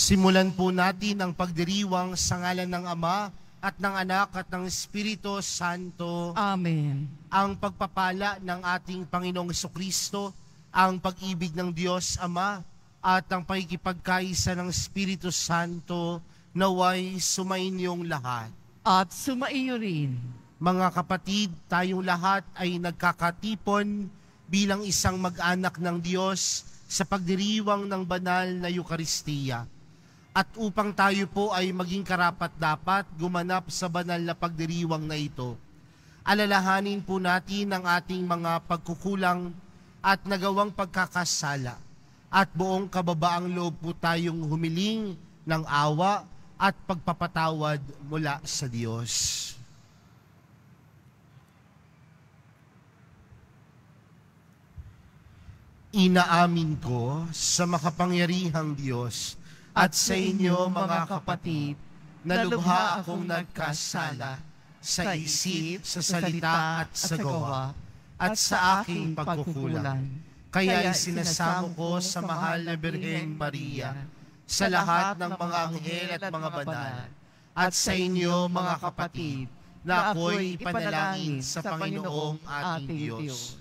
Simulan po natin ang pagdiriwang sa ngalan ng Ama at ng Anak at ng Espiritu Santo. Amen. Ang pagpapala ng ating Panginoong Jesucristo, ang pag-ibig ng Diyos Ama at ang pakikipagkaisa ng Espiritu Santo naway sumainyong lahat. At sumaiyo rin. Mga kapatid, tayong lahat ay nagkakatipon bilang isang mag-anak ng Diyos sa pagdiriwang ng banal na Eukaristiya. At upang tayo po ay maging karapat-dapat gumanap sa banal na pagdiriwang na ito, alalahanin po natin ang ating mga pagkukulang at nagawang pagkakasala. At buong kababaang loob po tayong humiling ng awa at pagpapatawad mula sa Diyos. Inaamin ko sa makapangyarihang Diyos at sa inyo mga kapatid na lubha akong nagkasala sa isip, sa salita at sa gawa at sa aking pagkukulang. Kaya sinasamo ko sa mahal na Birheng Maria, sa lahat ng mga anghel at mga banal, at sa inyo mga kapatid na ako'y ipanalangin sa Panginoong ating Diyos.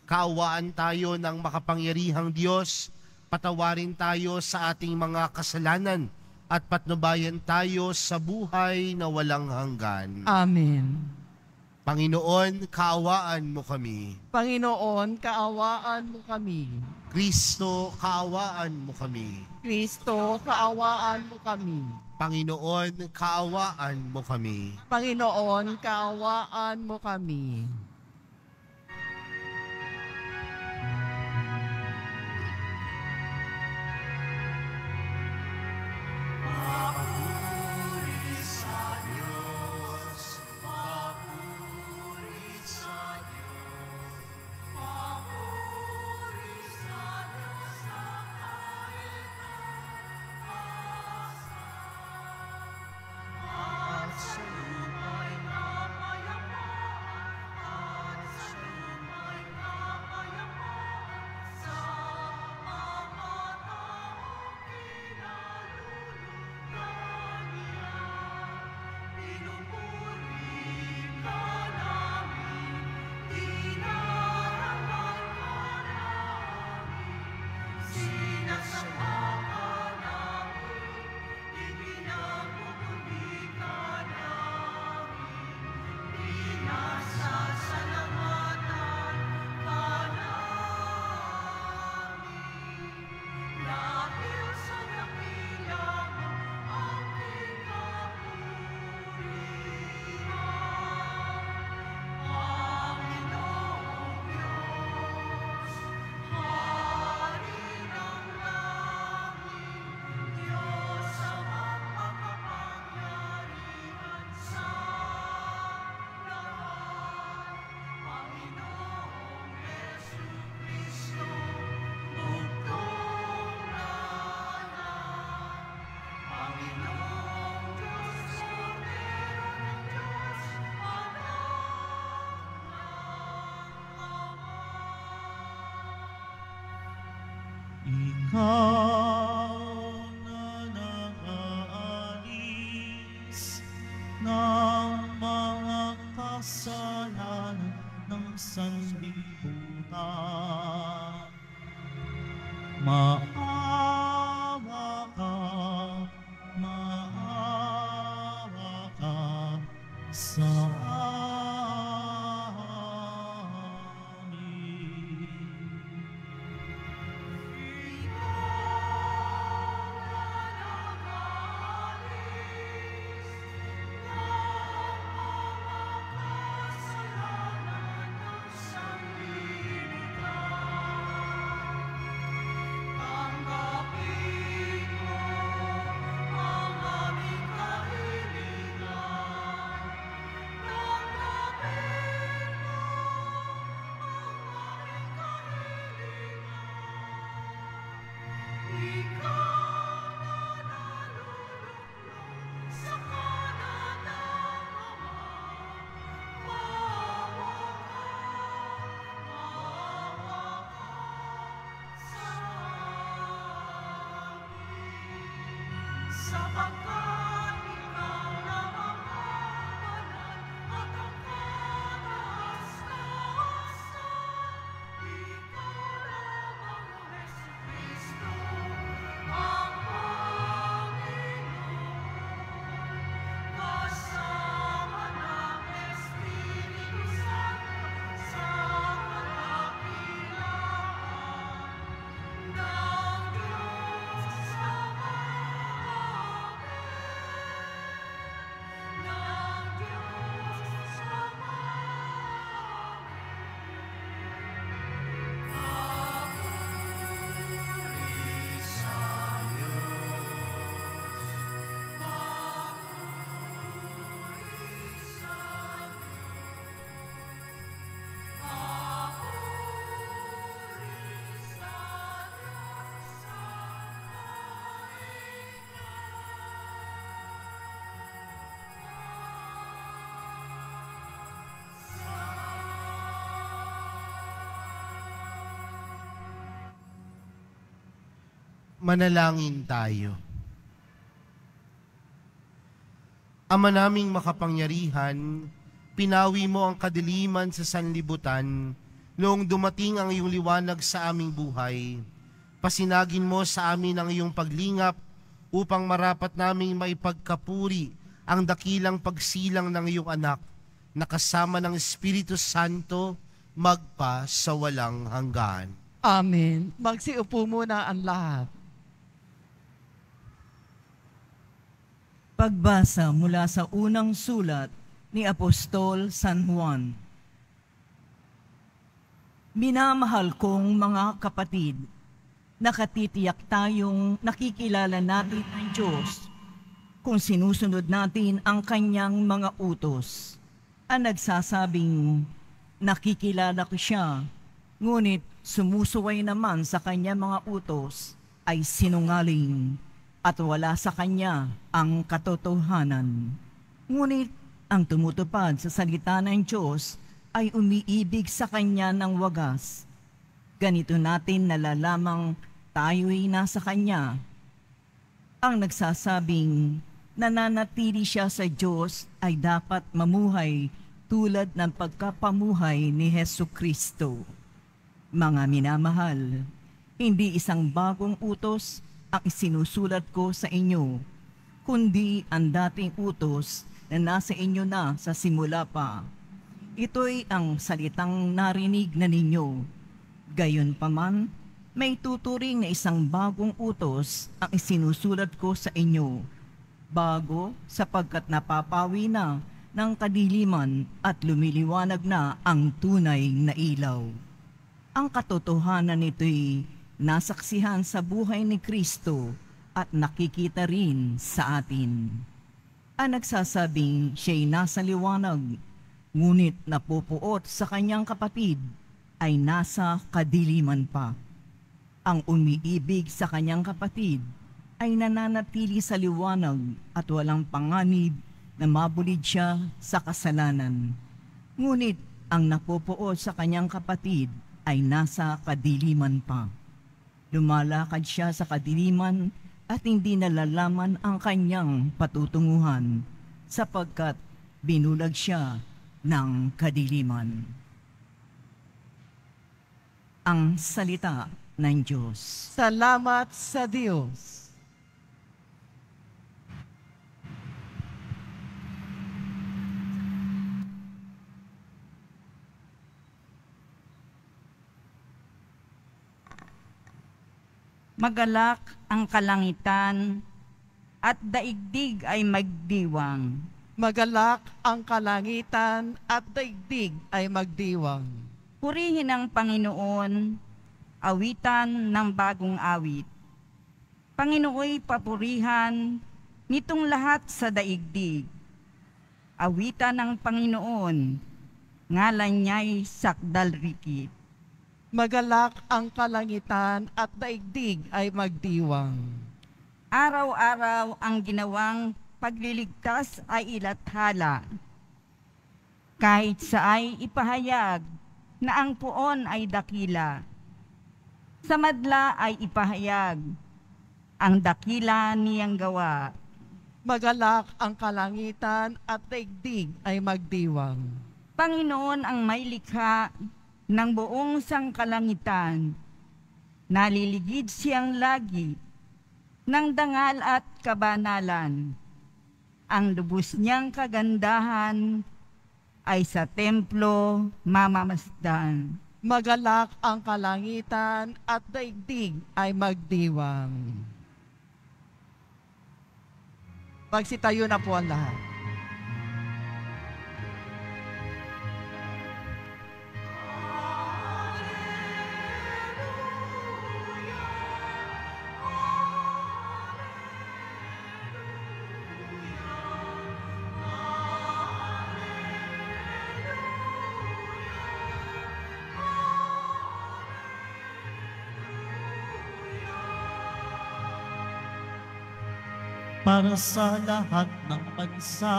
Kaawaan tayo ng makapangyarihang Diyos, patawarin tayo sa ating mga kasalanan at patnubayan tayo sa buhay na walang hanggan. Amen. Panginoon, kaawaan mo kami. Panginoon, kaawaan mo kami. Kristo, kaawaan mo kami. Kristo, kaawaan mo kami. Panginoon, kaawaan mo kami. Panginoon, kaawaan mo kami. Ikaw na nag-aalis ng mga kasalanan ng sanlibutan. Maawa ka sa Manalangin tayo. Ama naming makapangyarihan, pinawi mo ang kadiliman sa sanlibutan noong dumating ang iyong liwanag sa aming buhay. Pasinagin mo sa amin ang iyong paglingap upang marapat naming maipagkapuri ang dakilang pagsilang ng iyong anak na kasama ng Espiritu Santo magpa sa walang hanggan. Amen. Magsiupo muna ang lahat. Pagbasa mula sa unang sulat ni Apostol San Juan. Minamahal kong mga kapatid, nakatitiyak tayong nakikilala natin ang Diyos kung sinusunod natin ang kanyang mga utos. Ang nagsasabing, nakikilala ko siya, ngunit sumusuway naman sa kanyang mga utos ay sinungaling at wala sa kanya ang katotohanan. Ngunit ang tumutupad sa salita ng Diyos ay umiibig sa kanya ng wagas. Ganito natin nalalamang tayo'y nasa kanya. Ang nagsasabing nananatili siya sa Diyos ay dapat mamuhay tulad ng pagkapamuhay ni Hesukristo. Mga minamahal, hindi isang bagong utos ang isinusulat ko sa inyo, kundi ang dating utos na nasa inyo na sa simula pa. Ito'y ang salitang narinig na ninyo. Gayunpaman, may tuturing na isang bagong utos ang isinusulat ko sa inyo. Bago sapagkat napapawi na ng kadiliman at lumiliwanag na ang tunay na ilaw. Ang katotohanan nito'y nasaksihan sa buhay ni Kristo at nakikita rin sa atin. Ang nagsasabing siya'y nasa liwanag, ngunit napupuot sa kanyang kapatid ay nasa kadiliman pa. Ang umiibig sa kanyang kapatid ay nananatili sa liwanag at walang panganib na mabulid siya sa kasalanan. Ngunit ang napupuot sa kanyang kapatid ay nasa kadiliman pa. Lumalakad siya sa kadiliman at hindi nalalaman ang kanyang patutunguhan sapagkat binulag siya ng kadiliman. Ang salita ng Diyos. Salamat sa Diyos. Magalak ang kalangitan at daigdig ay magdiwang. Magalak ang kalangitan at daigdig ay magdiwang. Purihin ang Panginoon, awitan ng bagong awit. Panginooy papurihan nitong lahat sa daigdig. Awitan ng Panginoon, ngalan niya'y sakdalrikit. Magalak ang kalangitan at daigdig ay magdiwang. Araw-araw ang ginawang pagliligtas ay ilathala. Kahit sa ay ipahayag na ang puon ay dakila. Sa madla ay ipahayag ang dakila niyang gawa. Magalak ang kalangitan at daigdig ay magdiwang. Panginoon ang may likha ng buong sangkalangitan. Naliligid siyang lagi ng dangal at kabanalan. Ang lubos niyang kagandahan ay sa templo mamamasdan. Magalak ang kalangitan at daigdig ay magdiwang. Magsitayo na po ang lahat. Para sa lahat ng bansa,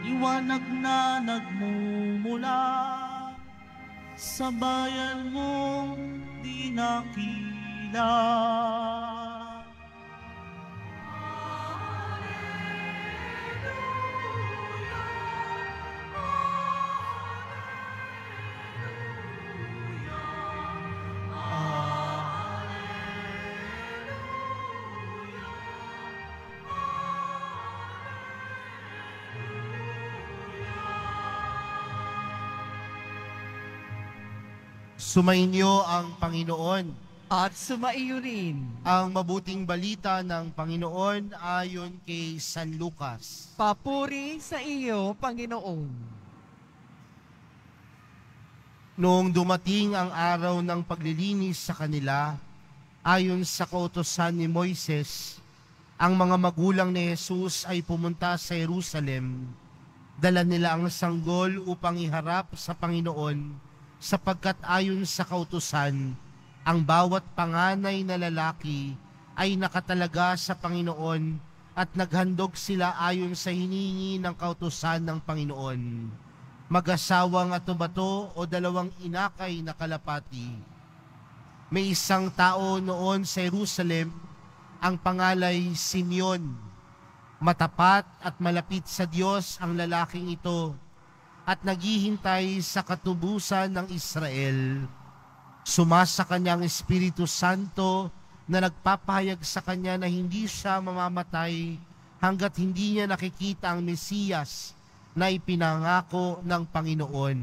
liwanag na nagmumula sa bayan mong di nakilala. dakila. Sumainyo ang Panginoon. At sumaiyo rin. Ang mabuting balita ng Panginoon ayon kay San Lucas. Papuri sa iyo, Panginoon. Noong dumating ang araw ng paglilinis sa kanila, ayon sa kautusan ni Moises, ang mga magulang ni Jesus ay pumunta sa Jerusalem. Dala nila ang sanggol upang iharap sa Panginoon, sapagkat ayon sa kautusan, ang bawat panganay na lalaki ay nakatalaga sa Panginoon at naghandog sila ayon sa hinihingi ng kautusan ng Panginoon. Mag-asawang atubato o dalawang inakay na kalapati. May isang tao noon sa Jerusalem, ang pangalay Simeon. Matapat at malapit sa Diyos ang lalaking ito at naghihintay sa katubusan ng Israel. Sumasa kanya ang Espiritu Santo na nagpapahayag sa kanya na hindi siya mamamatay hanggat hindi niya nakikita ang Mesiyas na ipinangako ng Panginoon.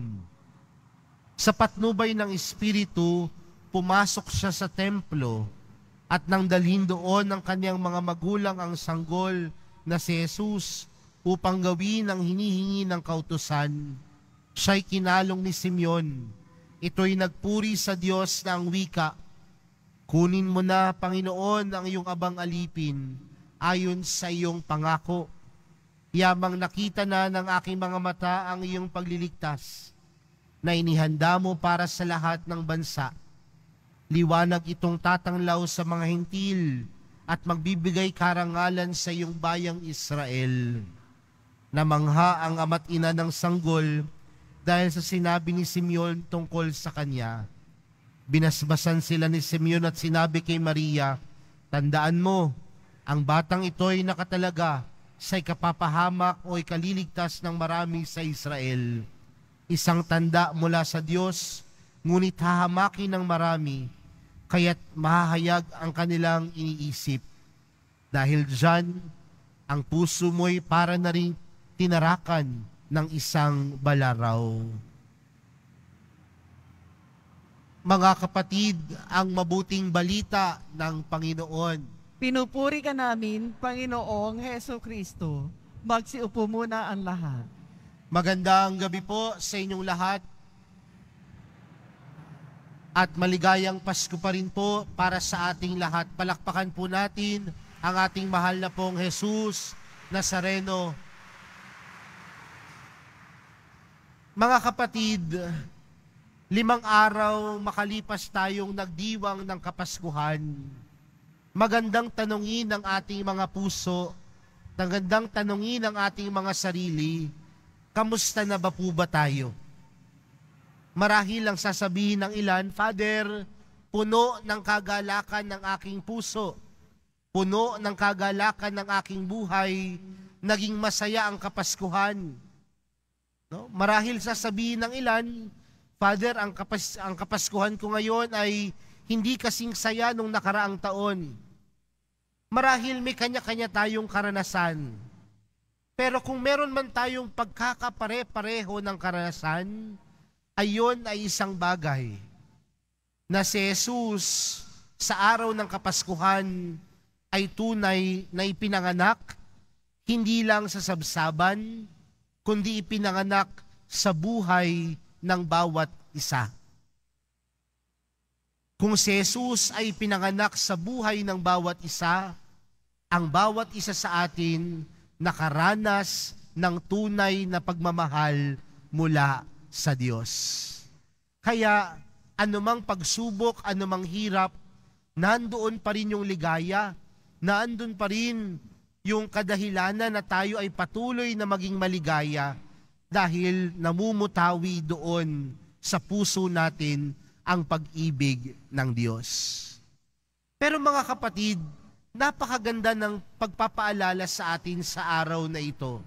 Sa patnubay ng Espiritu, pumasok siya sa templo at nang dalhin doon ng kanyang mga magulang ang sanggol na si Jesus upang gawin ang hinihingi ng kautusan, siya'y kinalong ni Simeon. Ito'y nagpuri sa Diyos na ang wika, "Kunin mo na, Panginoon, ang iyong abang alipin ayon sa iyong pangako. Yamang nakita na ng aking mga mata ang iyong pagliligtas na inihanda mo para sa lahat ng bansa. Liwanag itong tatanglaw sa mga hentil at magbibigay karangalan sa iyong bayang Israel." Namangha ang ama't ina ng sanggol dahil sa sinabi ni Simeon tungkol sa kanya. Binasbasan sila ni Simeon at sinabi kay Maria, "Tandaan mo, ang batang ito ay nakatalaga sa ikapapahamak o ikaliligtas ng marami sa Israel. Isang tanda mula sa Diyos, ngunit hahamakin ng marami, kaya't mahahayag ang kanilang iniisip. Dahil dyan, ang puso mo'y para na rin tinarakan ng isang balaraw." Mga kapatid, ang mabuting balita ng Panginoon. Pinupuri ka namin, Panginoong Heso Kristo. Magsiupo muna ang lahat. Magandang gabi po sa inyong lahat. At maligayang Pasko pa rin po para sa ating lahat. Palakpakan po natin ang ating mahal na pong Jesus Nazareno. Mga kapatid, 5 araw makalipas tayong nagdiwang ng Kapaskuhan. Magandang tanungin ang ating mga puso, magandang tanungin ang ating mga sarili, kamusta na ba po ba tayo? Marahil ang sasabihin ng ilan, "Father, puno ng kagalakan ng aking puso, puno ng kagalakan ng aking buhay, naging masaya ang Kapaskuhan." No? Marahil sasabihin ng ilan, "Father, ang Kapaskuhan ko ngayon ay hindi kasing saya nung nakaraang taon." Marahil may kanya-kanya tayong karanasan. Pero kung meron man tayong pagkakapare-pareho ng karanasan, ayon ay isang bagay na si Jesus sa araw ng Kapaskuhan ay tunay na ipinanganak hindi lang sa sabsaban, kundi ipinanganak sa buhay ng bawat isa. Kung si Jesus ay pinanganak sa buhay ng bawat isa, ang bawat isa sa atin nakaranas ng tunay na pagmamahal mula sa Diyos. Kaya anumang pagsubok, anumang hirap, nandoon pa rin yung ligaya, nandoon pa rin yung kadahilanan na tayo ay patuloy na maging maligaya dahil namumutawi doon sa puso natin ang pag-ibig ng Diyos. Pero mga kapatid, napakaganda ng pagpapaalala sa atin sa araw na ito,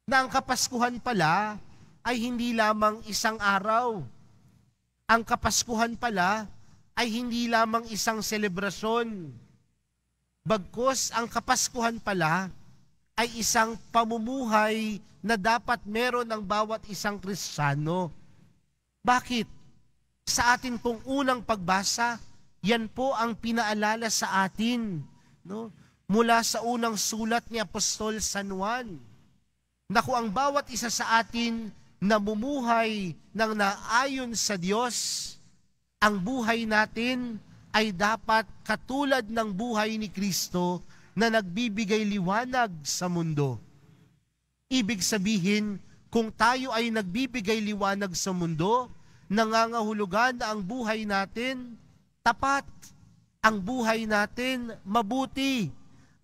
na ang Kapaskuhan pala ay hindi lamang isang araw. Ang Kapaskuhan pala ay hindi lamang isang selebrasyon. Bagkus ang Kapaskuhan pala ay isang pamumuhay na dapat meron ng bawat isang Kristiyano. Bakit? Sa atin pong unang pagbasa, yan po ang pinaalala sa atin, no? Mula sa unang sulat ni Apostol San Juan, na kung ang bawat isa sa atin namumuhay ng naayon sa Diyos, ang buhay natin ay dapat katulad ng buhay ni Kristo na nagbibigay liwanag sa mundo. Ibig sabihin, kung tayo ay nagbibigay liwanag sa mundo, nangangahulugan na ang buhay natin tapat, ang buhay natin mabuti,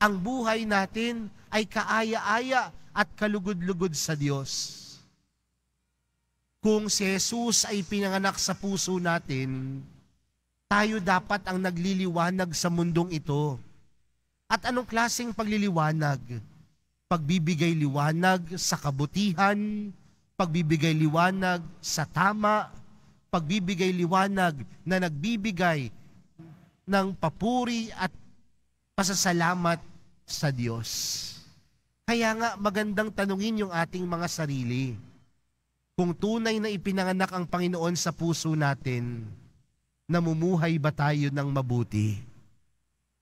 ang buhay natin ay kaaya-aya at kalugod-lugod sa Diyos. Kung si Jesus ay pinanganak sa puso natin, tayo dapat ang nagliliwanag sa mundong ito. At anong klaseng pagliliwanag? Pagbibigay liwanag sa kabutihan, pagbibigay liwanag sa tama, pagbibigay liwanag na nagbibigay ng papuri at pasasalamat sa Diyos. Kaya nga magandang tanungin yung ating mga sarili. Kung tunay na ipinanganak ang Panginoon sa puso natin, namumuhay ba tayo ng mabuti?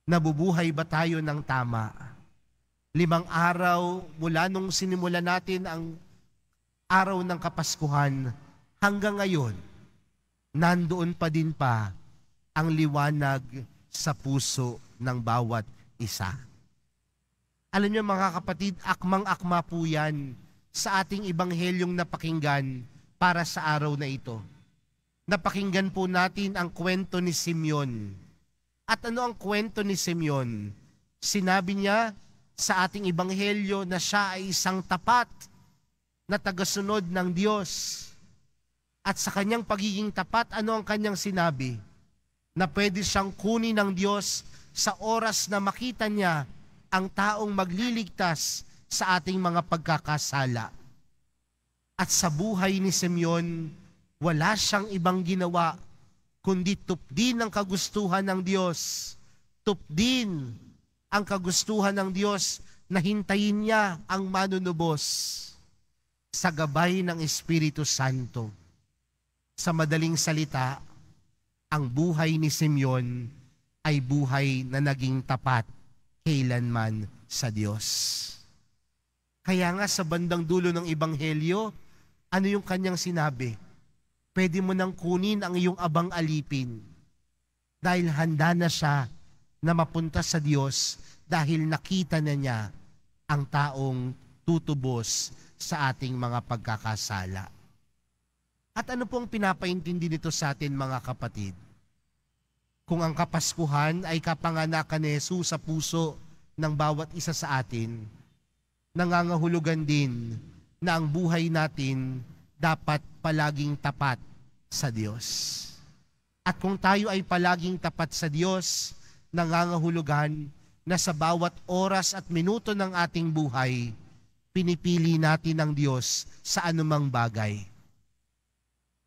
Nabubuhay ba tayo ng tama? 5 araw mula nung sinimula natin ang araw ng Kapaskuhan hanggang ngayon, nandoon pa din pa ang liwanag sa puso ng bawat isa. Alam niyo mga kapatid, akmang-akma po yan sa ating ibanghelyong napakinggan para sa araw na ito. Napakinggan po natin ang kwento ni Simeon. At ano ang kwento ni Simeon? Sinabi niya sa ating ibanghelyo na siya ay isang tapat na tagasunod ng Diyos. At sa kanyang pagiging tapat, ano ang kanyang sinabi? Na pwede siyang kunin ng Diyos sa oras na makita niya ang taong magliligtas sa ating mga pagkakasala. At sa buhay ni Simeon, wala siyang ibang ginawa kundi tupdin ang kagustuhan ng Diyos. Tupdin ang kagustuhan ng Diyos na hintayin niya ang manunubos sa gabay ng Espiritu Santo. Sa madaling salita, ang buhay ni Simeon ay buhay na naging tapat kailanman sa Diyos. Kaya nga sa bandang dulo ng Ebanghelyo, ano yung kanyang sinabi? Pwede mo nang kunin ang iyong abang alipin dahil handa na siya na mapunta sa Diyos dahil nakita na niya ang taong tutubos sa ating mga pagkakasala. At ano pong pinapaintindi nito sa atin mga kapatid? Kung ang Kapaskuhan ay kapanganakan ni Jesus sa puso ng bawat isa sa atin, nangangahulugan din na ang buhay natin dapat palaging tapat sa Diyos. At kung tayo ay palaging tapat sa Diyos, nangangahulugan na sa bawat oras at minuto ng ating buhay, pinipili natin ang Diyos sa anumang bagay.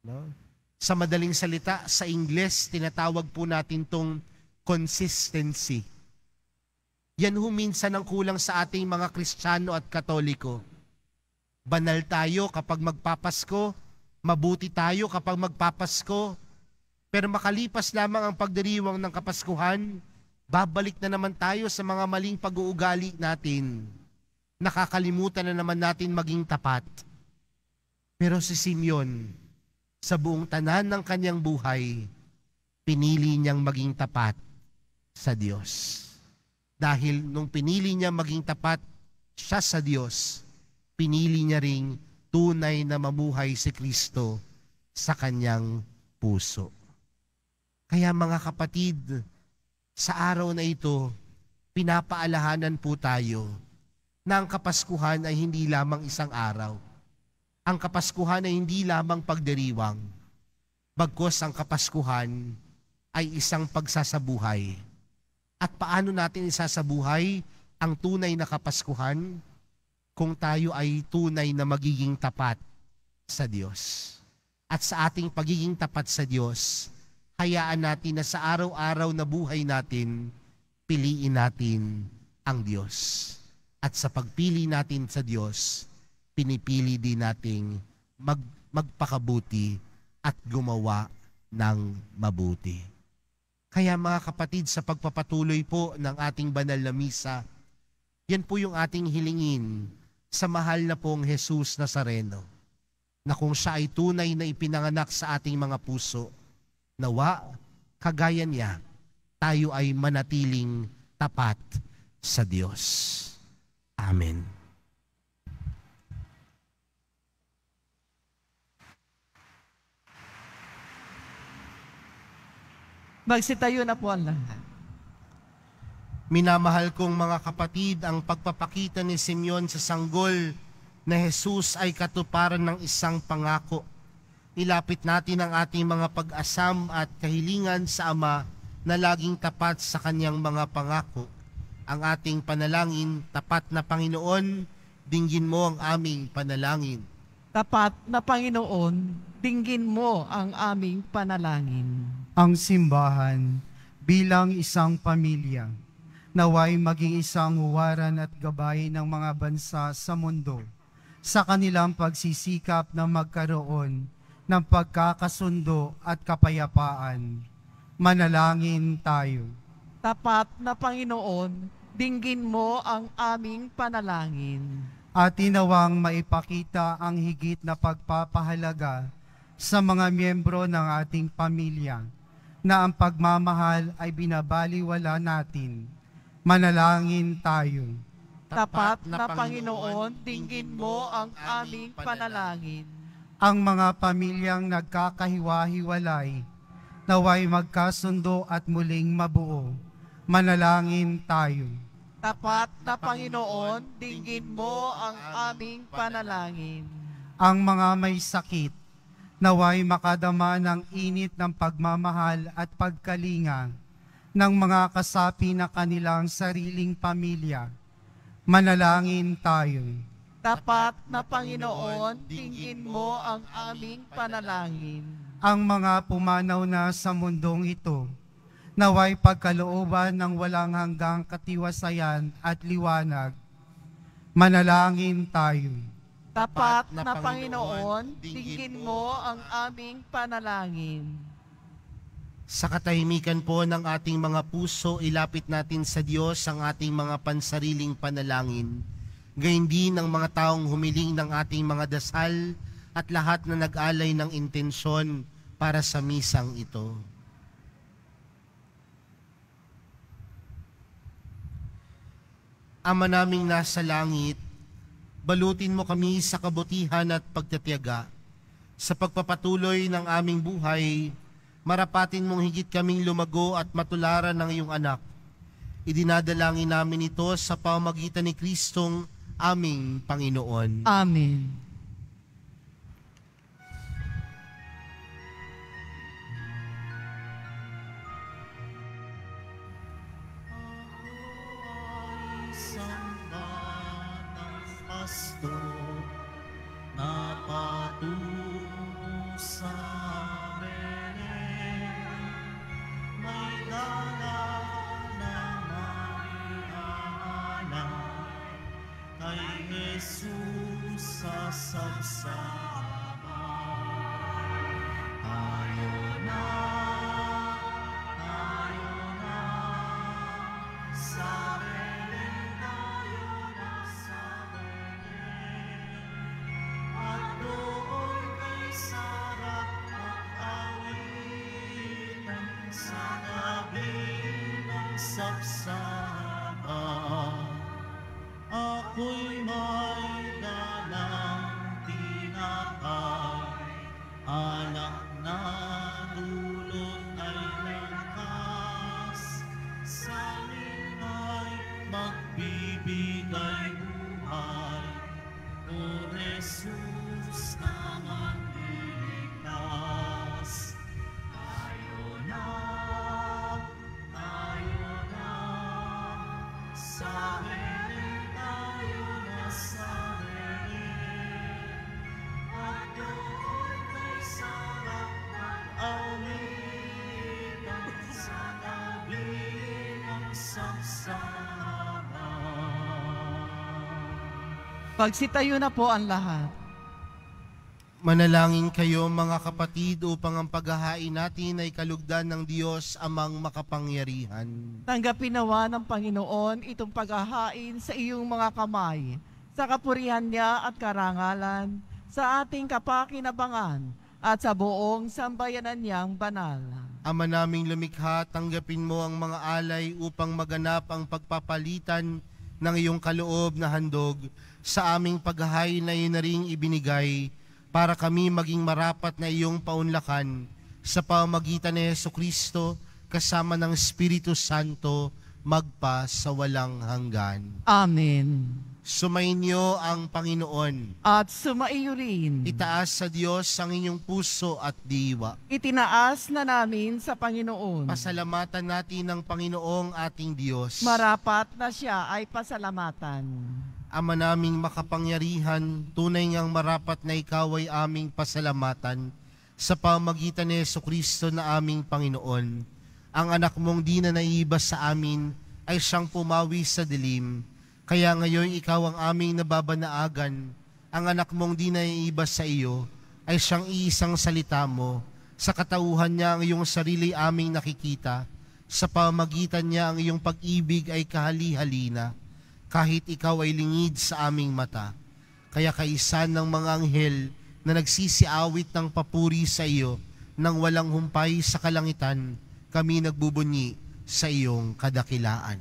No? Sa madaling salita, sa Ingles, tinatawag po natin tong consistency. Yan ho minsan ang kulang sa ating mga Kristiyano at Katoliko. Banal tayo kapag magpapasko, mabuti tayo kapag magpapasko, pero makalipas lamang ang pagdiriwang ng Kapaskuhan, babalik na naman tayo sa mga maling pag-uugali natin. Nakakalimutan na naman natin maging tapat. Pero si Simeon, sa buong tanan ng kanyang buhay, pinili niyang maging tapat sa Diyos. Dahil nung pinili niya maging tapat siya sa Diyos, pinili niya ring tunay na mamuhay si Kristo sa kanyang puso. Kaya mga kapatid, sa araw na ito, pinapaalahanan po tayo na ang Kapaskuhan ay hindi lamang isang araw. Ang Kapaskuhan ay hindi lamang pagdiriwang. Bagkus ang Kapaskuhan ay isang pagsasabuhay. At paano natin isasabuhay ang tunay na Kapaskuhan kung tayo ay tunay na magiging tapat sa Diyos. At sa ating pagiging tapat sa Diyos, hayaan natin na sa araw-araw na buhay natin, piliin natin ang Diyos. At sa pagpili natin sa Diyos, pinipili din nating magpakabuti at gumawa ng mabuti. Kaya mga kapatid, sa pagpapatuloy po ng ating banal na misa, yan po yung ating hilingin sa mahal na pong Jesus Nazareno, na kung siya ay tunay na ipinanganak sa ating mga puso, nawa, kagaya niya, tayo ay manatiling tapat sa Diyos. Amen. Magsitayo na po ang lahat. Minamahal kong mga kapatid, ang pagpapakita ni Simeon sa sanggol na Jesus ay katuparan ng isang pangako. Ilapit natin ang ating mga pag-asam at kahilingan sa Ama na laging tapat sa kanyang mga pangako. Ang ating panalangin, tapat na Panginoon, dinggin mo ang aming panalangin. Tapat na Panginoon, dinggin mo ang aming panalangin. Ang simbahan bilang isang pamilya, naway maging isang huwaran at gabay ng mga bansa sa mundo sa kanilang pagsisikap na magkaroon ng pagkakasundo at kapayapaan. Manalangin tayo. Tapat na Panginoon, dinggin mo ang aming panalangin. At tinawang maipakita ang higit na pagpapahalaga sa mga miyembro ng ating pamilya, na ang pagmamahal ay binabaliwala natin. Manalangin tayo. Tapat na Panginoon, dinggin mo ang aming panalangin. Ang mga pamilyang nagkakahiwa-hiwalay, naway magkasundo at muling mabuo. Manalangin tayo. Tapat na Panginoon, dinggin mo ang aming panalangin. Ang mga may sakit, naway makadama ng init ng pagmamahal at pagkalinga ng mga kasapi na kanilang sariling pamilya. Manalangin tayo. Tapat na Panginoon, dinggin mo ang aming panalangin. Ang mga pumanaw na sa mundong ito, naway pagkalooban ng walang hanggang katiwasayan at liwanag. Manalangin tayo. Tapat na Panginoon, dinggin mo ang aming panalangin. Sa katahimikan po ng ating mga puso, ilapit natin sa Diyos ang ating mga pansariling panalangin. Gayon din ang mga taong humiling ng ating mga dasal at lahat na nag-alay ng intensyon para sa misang ito. Ama naming nasa langit, balutin mo kami sa kabutihan at pagtatiyaga. Sa pagpapatuloy ng aming buhay, marapatin mong higit kaming lumago at matularan ng iyong anak. Idinadalangin namin ito sa pamamagitan ni Kristong aming Panginoon. Amen. Samba ng pasto na patungo sa Belen, may dala na maiaalay kay Jesus sa sabsaban. Tayo na sa Belen, tayo na sa Belen, at doon kay sarap mag-awitan sa gabi ng sabsaban. Ako'y may dalang tinapay, alak na dulot ay lakas, sa amin ay magbibigay buhay, O Jesus na manliligtas. Tayo na Magsitayo na po ang lahat. Manalangin kayo mga kapatid upang ang paghahain natin ay kalugdan ng Diyos amang makapangyarihan. Tanggapin nawa ng Panginoon itong paghahain sa iyong mga kamay, sa kapurihan niya at karangalan, sa ating kapakinabangan, at sa buong sambayanan niyang banal. Ama naming lumikha, tanggapin mo ang mga alay upang maganap ang pagpapalitan ng iyong kaloob na handog sa aming paghahain na iyon na ring ibinigay para kami maging marapat na iyong paunlakan sa pamamagitan ni Jesucristo kasama ng Espiritu Santo magpa sa walang hanggan. Amen. Sumainyo ang Panginoon. At sumaiyo rin. Itaas sa Diyos ang inyong puso at diwa. Itinaas na namin sa Panginoon. Pasalamatan natin ang Panginoong ating Diyos. Marapat na siya ay pasalamatan. Ama naming makapangyarihan, tunay ngang marapat na ikaw ay aming pasalamatan sa pamamagitan ni Jesucristo na aming Panginoon. Ang anak mong di na naiibas sa amin ay siyang pumawi sa dilim. Kaya ngayon ikaw ang aming nababanaagan. Ang anak mong di naiibas sa iyo ay siyang iisang salita mo. Sa katauhan niya ang iyong sarili aming nakikita. Sa pamamagitan niya ang iyong pag-ibig ay kahali-halina. Kahit ikaw ay lingid sa aming mata. Kaya kaisan ng mga anghel na nagsisiawit ng papuri sa iyo nang walang humpay sa kalangitan, kami nagbubunyi sa iyong kadakilaan.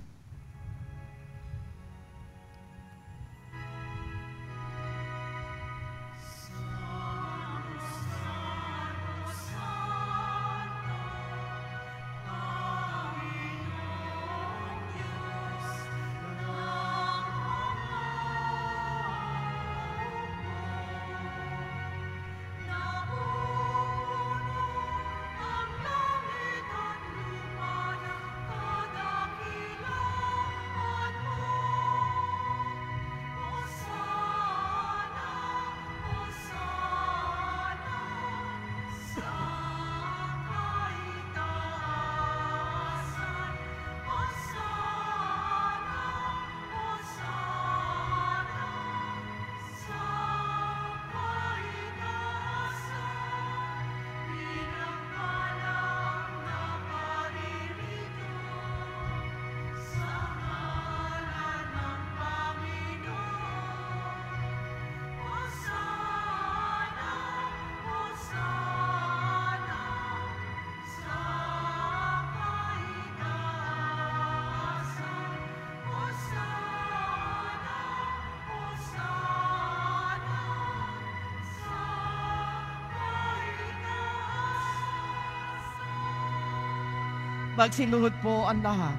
Magsiluhod po ang lahat.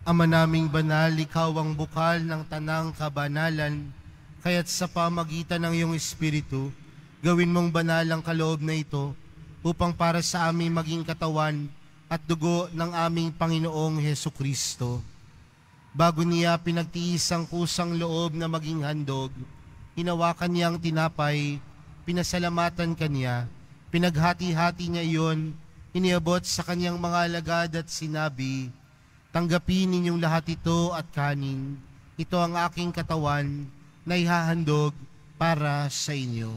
Ama naming banal, ikaw ang bukal ng tanang kabanalan, kaya't sa pamagitan ng iyong Espiritu, gawin mong banal ang kaloob na ito, upang para sa aming maging katawan at dugo ng aming Panginoong Hesukristo. Bago niya pinagtiis ang kusang loob na maging handog, hinawakan niya ang tinapay, pinasalamatan kaniya, pinaghati-hati niya iyon, iniabot sa kanyang mga alagad at sinabi, "Tanggapin ninyong lahat ito at kanin. Ito ang aking katawan na ihahandog para sa inyo."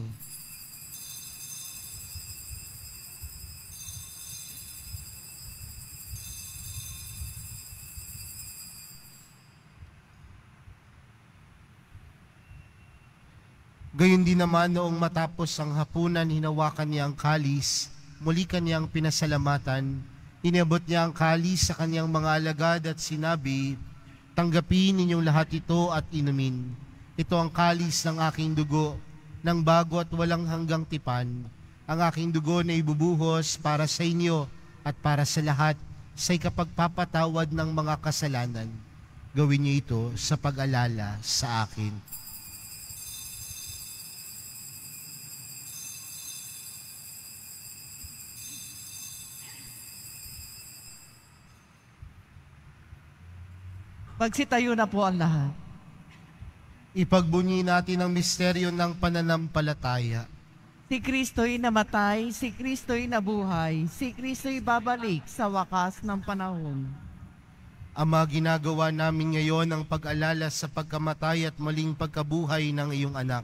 Gayon din naman noong matapos ang hapunan, hinawakan niya ang kalis, muli kanyang pinasalamatan, inabot niya ang kalis sa kanyang mga alagad at sinabi, "Tanggapin ninyong lahat ito at inumin. Ito ang kalis ng aking dugo, ng bago at walang hanggang tipan, ang aking dugo na ibubuhos para sa inyo at para sa lahat sa ikapagpapatawad ng mga kasalanan. Gawin niyo ito sa pag-alala sa akin." Magsitayo na po ang lahat. Ipagbunyi natin ang misteryo ng pananampalataya. Si Kristo'y namatay, si Kristo'y nabuhay, si Kristo'y babalik sa wakas ng panahon. Ama, ginagawa namin ngayon ang pag-alala sa pagkamatay at muling pagkabuhay ng iyong anak.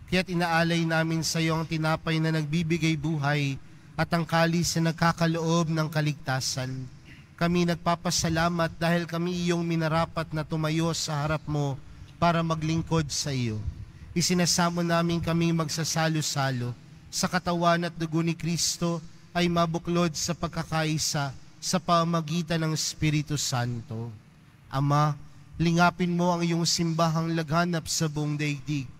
Kaya't inaalay namin sa iyo ang tinapay na nagbibigay buhay at ang kalis na nagkakaloob ng kaligtasan. Kami nagpapasalamat dahil kami iyong minarapat na tumayo sa harap mo para maglingkod sa iyo. Isinasamo namin kami magsasalo-salo sa katawan at dugo ni Kristo ay mabuklod sa pagkakaisa sa pamagitan ng Espiritu Santo. Ama, lingapin mo ang iyong simbahang laghanap sa buong daigdig.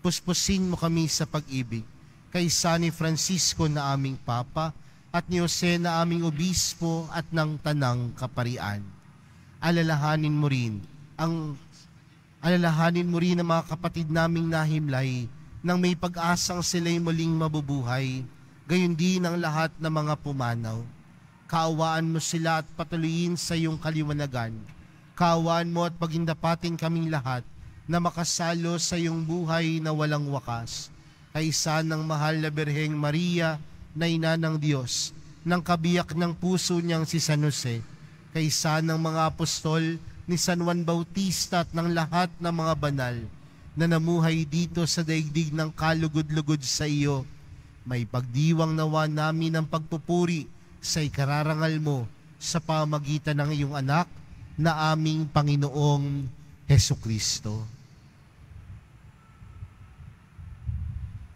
Puspusin mo kami sa pag-ibig. Kaysa ni Francisco na aming Papa at ni Jose na aming Obispo at ng Tanang Kaparian. Alalahanin mo rin ang mga kapatid naming nahimlay nang may pag-asang sila'y muling mabubuhay, gayon din ang lahat ng mga pumanaw. Kaawaan mo sila at patuloyin sa iyong kaliwanagan. Kaawaan mo at pagindapatin kaming lahat na makasalo sa iyong buhay na walang wakas. Kaisa ng mahal na Birheng Maria na ina ng Diyos, ng kabiyak ng puso niyang si San Jose, kaisa ng mga apostol ni San Juan Bautista at ng lahat ng mga banal na namuhay dito sa daigdig ng kalugod-lugod sa iyo, may pagdiwang nawa namin ng pagpupuri sa ikararangal mo sa pamagitan ng iyong anak na aming Panginoong Hesukristo.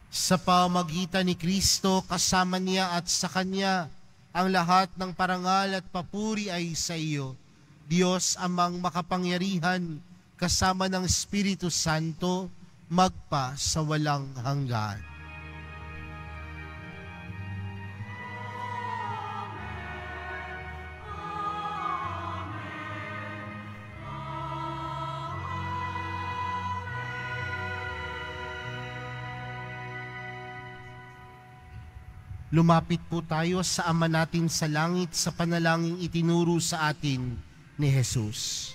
Sa pamagitan ni Kristo, kasama niya at sa Kanya, ang lahat ng parangal at papuri ay sa iyo, Diyos amang makapangyarihan, kasama ng Espiritu Santo, magpa sa walang hanggan. Lumapit po tayo sa Ama natin sa langit sa panalangin itinuro sa atin ni Jesus.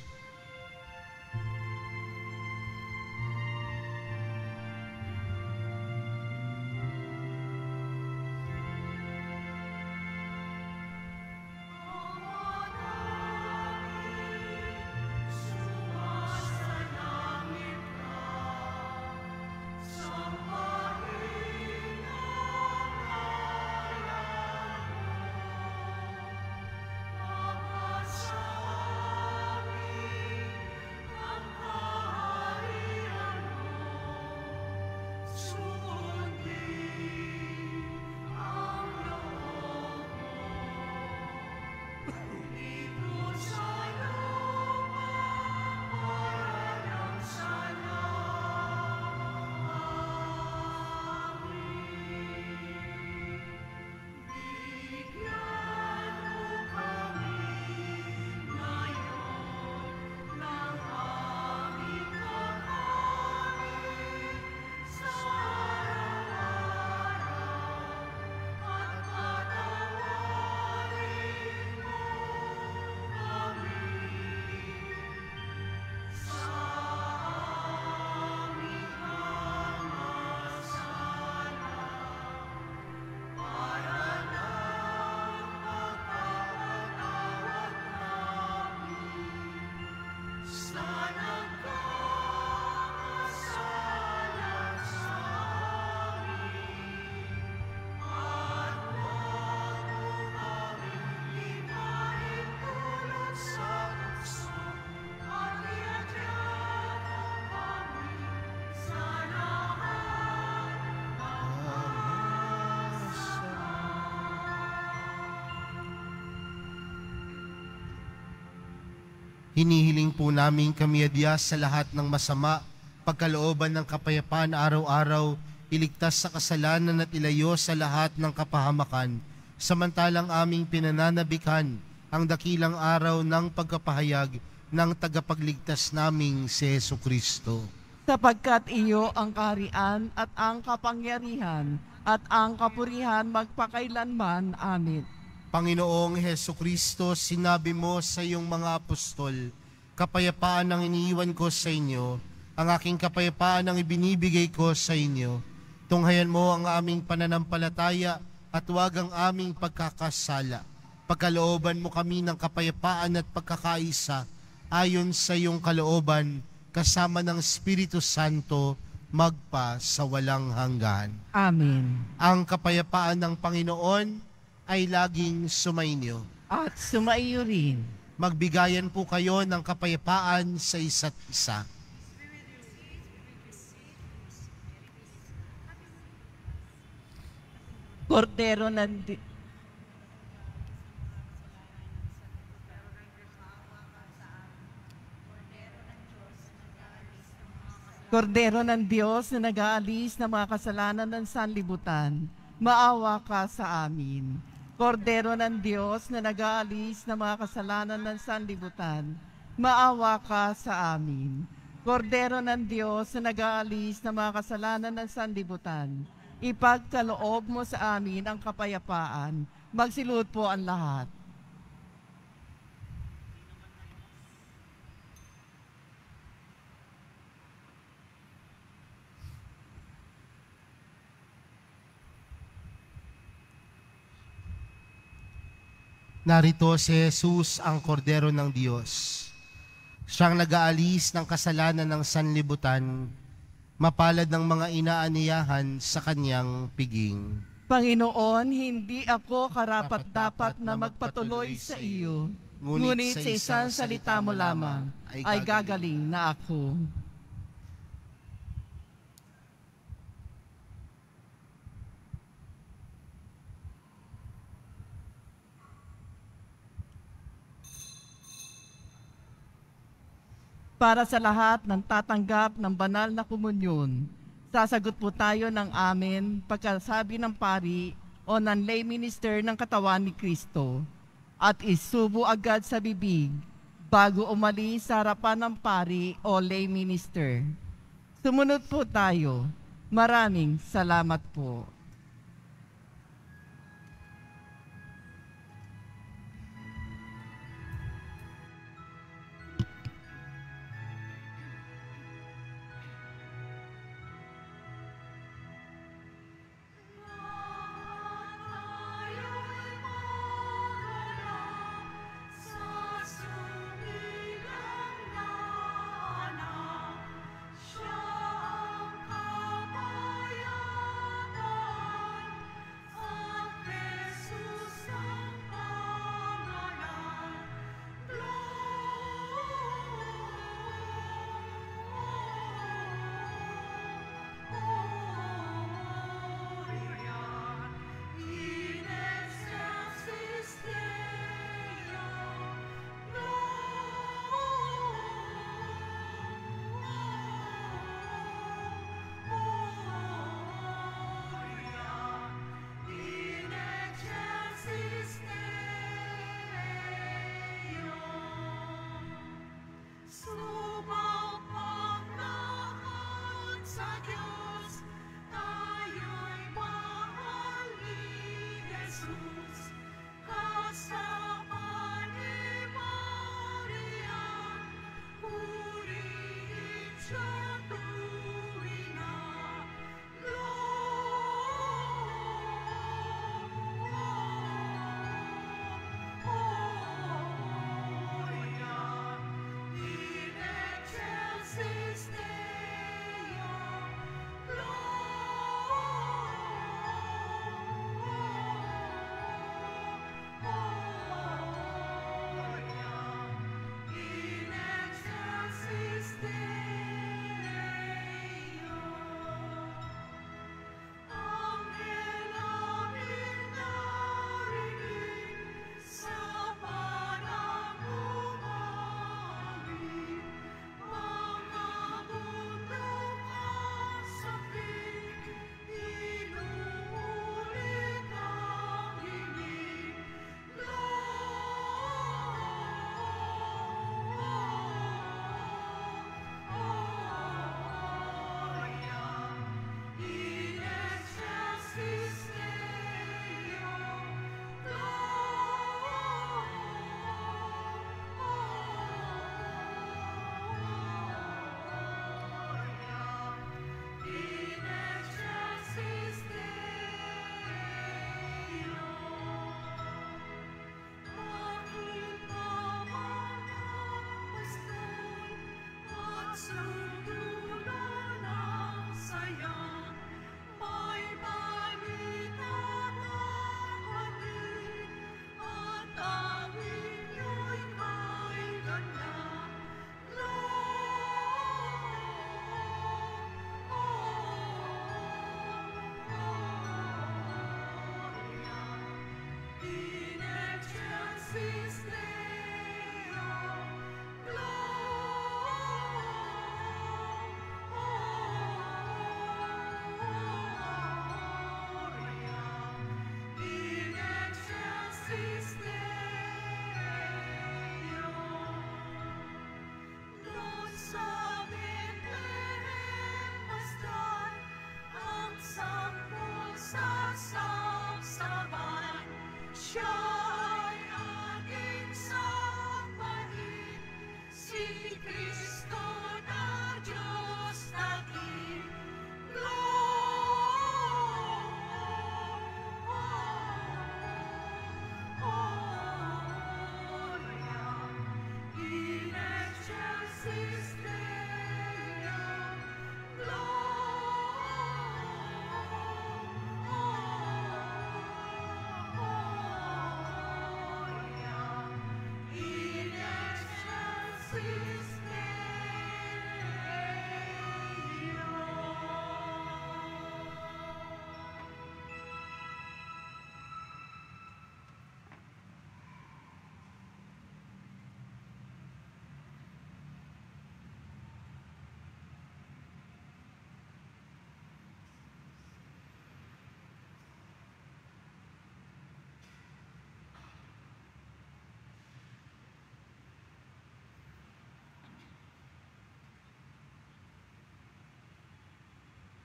Hinihiling po namin kami adya sa lahat ng masama, pagkalooban ng kapayapaan araw-araw, iligtas sa kasalanan at ilayo sa lahat ng kapahamakan, samantalang aming pinananabikan ang dakilang araw ng pagkapahayag ng tagapagligtas naming si Jesucristo. Sapagkat iyo ang kaharian at ang kapangyarihan at ang kapurihan magpakailanman. Amen. Panginoong Hesukristo, sinabi mo sa iyong mga apostol, kapayapaan ang iniiwan ko sa inyo, ang aking kapayapaan ang ibinibigay ko sa inyo. Tunghayan mo ang aming pananampalataya at huwag ang aming pagkakasala. Pagkalooban mo kami ng kapayapaan at pagkakaisa ayon sa iyong kalooban, kasama ng Espiritu Santo, magpa sa walang hanggan. Amen. Ang kapayapaan ng Panginoon ay laging sumainyo. At sumaiyo rin. Magbigayan po kayo ng kapayapaan sa isa't isa. Kordero ng Kordero ng Diyos na nag-aalis ng mga kasalanan ng sanlibutan, maawa ka sa amin. Kordero ng Diyos na nag-aalis ng mga kasalanan ng sanlibutan, maawa ka sa amin. Kordero ng Diyos na nag-aalis ng mga kasalanan ng sanlibutan, ipagkaloob mo sa amin ang kapayapaan. Magsilud po ang lahat. Narito si Jesus, ang kordero ng Diyos. Siyang nag-aalis ng kasalanan ng sanlibutan, mapalad ng mga inaaniyahan sa kanyang piging. Panginoon, hindi ako karapat-dapat na magpatuloy sa iyo, ngunit sa isang salita mo lamang ay gagaling na ako. Para sa lahat ng tatanggap ng banal na komunyon, sasagot po tayo ng amen pagkasabi ng pari o ng lay minister ng katawan ni Kristo at isubo agad sa bibig bago umalis sa harapan ng pari o lay minister. Sumunod po tayo. Maraming salamat po.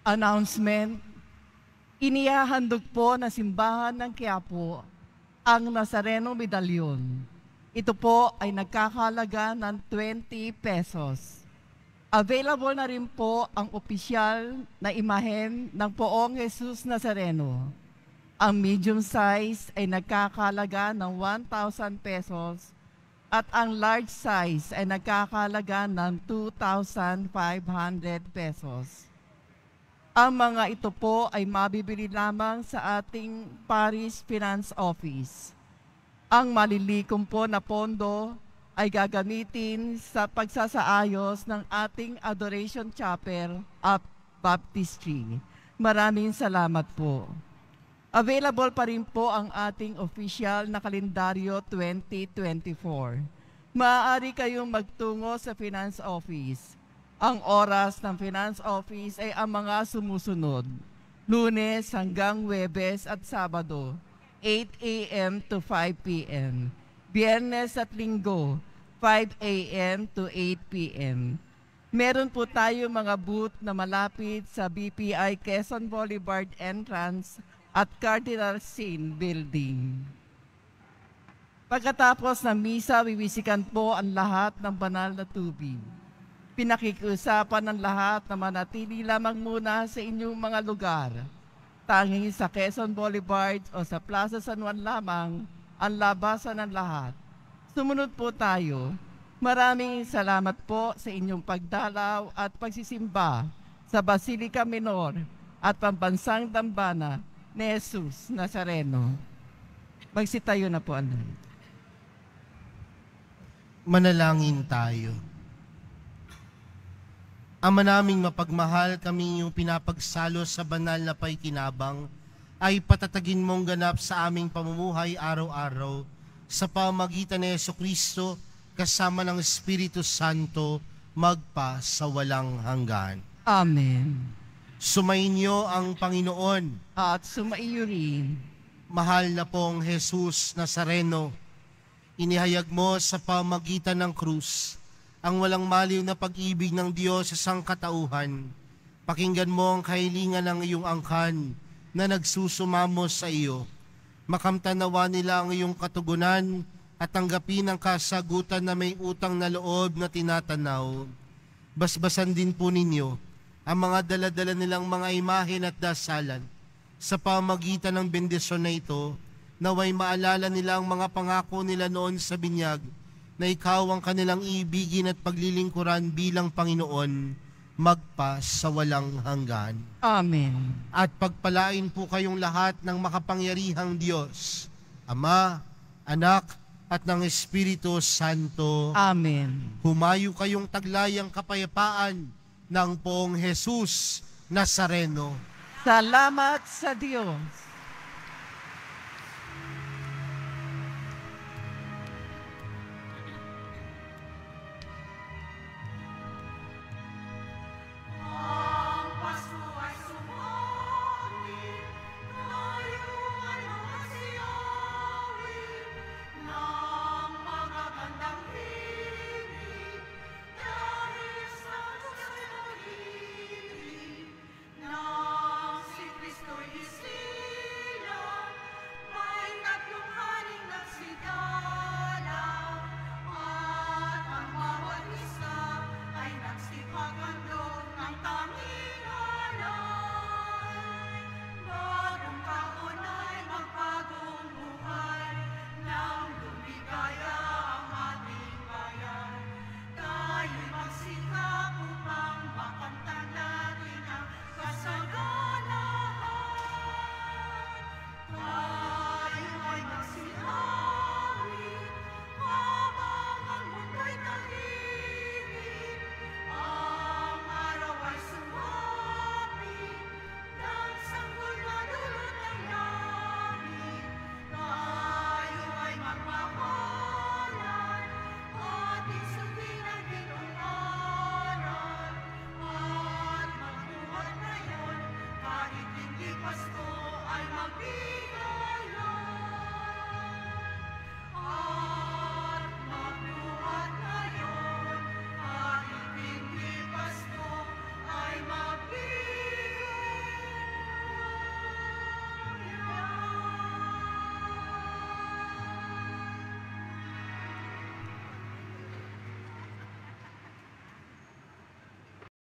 Announcement, inihahandog po na simbahan ng Quiapo ang Nazareno Medallion. Ito po ay nagkakahalaga ng 20 pesos. Available na rin po ang opisyal na imahen ng Poong Jesus Nazareno. Ang medium size ay nagkakahalaga ng 1,000 pesos at ang large size ay nagkakahalaga ng 2,500 pesos. Ang mga ito po ay mabibili lamang sa ating Parish Finance Office. Ang malilikom po na pondo ay gagamitin sa pagsasaayos ng ating Adoration Chapel at Baptistry. Maraming salamat po. Available pa rin po ang ating official na kalendaryo 2024. Maaari kayong magtungo sa Finance Office. Ang oras ng Finance Office ay ang mga sumusunod. Lunes hanggang Huwebes at Sabado, 8 a.m. to 5 p.m. Biyernes at Linggo, 5 a.m. to 8 p.m. Meron po tayo mga booth na malapit sa BPI Quezon Boulevard entrance at Cardinal Sin Building. Pagkatapos ng misa, wiwisikan po ang lahat ng banal na tubig. Pinakikiusapan ng lahat na manatili lamang muna sa inyong mga lugar. Tanging sa Quezon Boulevard o sa Plaza San Juan lamang ang labasan ng lahat. Sumunod po tayo. Maraming salamat po sa inyong pagdalaw at pagsisimba sa Basilica Minor at Pambansang Dambana ni Jesus Nazareno. Magsitayo na po, ano. Manalangin tayo. Ama naming mapagmahal, kami yung pinapagsalo sa banal na paikinabang ay patatagin mong ganap sa aming pamumuhay araw-araw sa pamagitan ni Jesucristo kasama ng Espiritu Santo magpa sa walang hanggan. Amen. Sumainyo ang Panginoon. At sumaiyo rin. Mahal na pong Jesus Nazareno, inihayag mo sa pamagitan ng krus ang walang maliw na pag-ibig ng Diyos sa sangkatauhan. Pakinggan mo ang kahilingan ng iyong angkan na nagsusumamo sa iyo. Makamtanawa nila ang iyong katugunan at tanggapin ang kasagutan na may utang na loob na tinatanaw. Basbasan din po ninyo ang mga dala-dala nilang mga imahen at dasalan. Sa pamagitan ng bendisyon na ito, naway maalala nila ang mga pangako nila noon sa binyag, na ikaw ang kanilang ibigin at paglilingkuran bilang Panginoon, magpa sa walang hanggan. Amen. At pagpalain po kayong lahat ng makapangyarihang Diyos, Ama, Anak, at ng Espiritu Santo. Amen. Humayo kayong taglayang kapayapaan ng Poong Jesus Nazareno. Salamat sa Diyos.